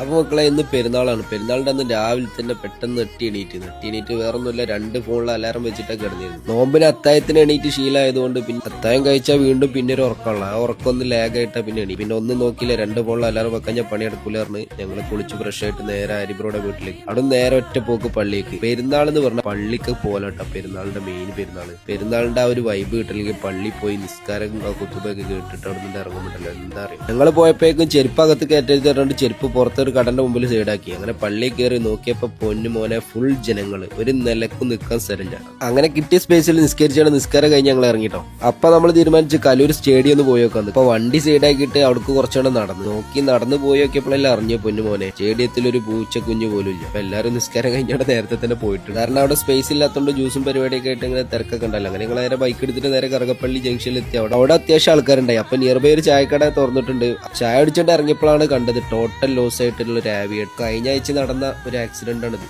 അപ്പൊ മക്കളെ ഇന്ന് പെരുന്നാളാണ്. പെരുന്നാളിന്റെ അന്ന് രാവിലെ തന്നെ പെട്ടെന്ന് നെട്ടി എണീറ്റ് വേറൊന്നുമില്ല, 2 ഫോണിൽ അലാറം വെച്ചിട്ടൊക്കെ കിടന്നിരുന്നു. നോമ്പിന് അത്തായത്തിന് എണീറ്റ് ശീലമായതുകൊണ്ട് പിന്നെ അത്തായം കഴിച്ചാൽ വീണ്ടും പിന്നെ ഒരു ഉറക്കമുള്ള ആ ഉറക്കം ഒന്ന് ലാഗായിട്ടാ പിന്നെ പിന്നെ ഒന്നും നോക്കിയില്ല, 2 ഫോണിൽ അലാറം വെക്കാൻ ഞാൻ പണിയെടുക്കൂലെന്ന് ഞങ്ങൾ കുളിച്ച് ഫ്രഷ് ആയിട്ട് നേരെ അരിബ്രോയുടെ വീട്ടിലേക്ക്. അവിടെ നേരെ ഒറ്റ പോക്ക് പള്ളിക്ക്. പെരുന്നാൾ എന്ന് പറഞ്ഞ പള്ളിക്ക് പോലെട്ടോ പെരുന്നാളിന്റെ മെയിൻ പെരുന്നാളിന്റെ ആ ഒരു വൈബ് കിട്ടില്ലെങ്കിൽ പള്ളി പോയി നിസ്കാരം കുത്തുബൊക്കെ കേട്ടിട്ട് അവിടെ നിന്ന് ഇറങ്ങുമ്പോണ്ടല്ലോ എന്താ അറിയാം. ഞങ്ങൾ പോയപ്പോഴേക്കും ചെരുപ്പ് അകത്ത് കയറ്റി ചെരുപ്പ് പുറത്തൊരു കടന്റെ മുമ്പിൽ സൈഡാക്കി. അങ്ങനെ പള്ളി കയറി നോക്കിയപ്പോ പൊന്നു മോനെ ഫുൾ ജനങ്ങള്, ഒരു നിലക്കും നിൽക്കാൻ സ്ഥലമില്ല. അങ്ങനെ കിട്ടിയ സ്പേസിൽ നിസ്കരിച്ചാണ്. നിസ്കാരം കഴിഞ്ഞ് ഞങ്ങൾ ഇറങ്ങിട്ടോ. അപ്പൊ നമ്മൾ തീരുമാനിച്ച് കലൂർ സ്റ്റേഡിയം ഒന്ന് പോയി നോക്കാന്ന്. അപ്പൊ വണ്ടി സൈഡാക്കിയിട്ട് അവിടേക്ക് കുറച്ചുകൂടെ നടന്നു പോയി നോക്കിയപ്പോഴെല്ലാം അറിഞ്ഞു പൊന്നു മോനെ സ്റ്റേഡിയത്തിൽ ഒരു പൂച്ച കുഞ്ഞു പോലും ഇല്ല. അപ്പൊ എല്ലാവരും നിസ്കാരം കഴിഞ്ഞാൽ നേരത്തെ തന്നെ പോയിട്ട്, കാരണം അവിടെ സ്പേസ് ഇല്ലാത്തതുകൊണ്ട് ജ്യൂസും പരിപാടിയൊക്കെ ആയിട്ട് ഇങ്ങനെ തിരക്കൊക്കെ ഉണ്ടല്ലോ. അങ്ങനെ ഞങ്ങൾ നേരെ ബൈക്ക് എടുത്തിട്ട് നേരെ കറുകപ്പള്ളി ജംഗ്ഷനിൽ എത്തി. അവിടെ അത്യാവശ്യം ആൾക്കാരുണ്ടായി. അപ്പൊ നിയർ ബൈ ഒരു ചായക്കട തുറന്നിട്ടുണ്ട്. ചായ അടിച്ചോണ്ട് ഇറങ്ങിയപ്പോഴാണ് കണ്ടത് ടോട്ടൽ ലോസ് ആയിട്ടുള്ള ഒരു ആവിയേറ്റ്. കഴിഞ്ഞ ആഴ്ച നടന്ന ഒരു ആക്സിഡന്റ് ആണിത്.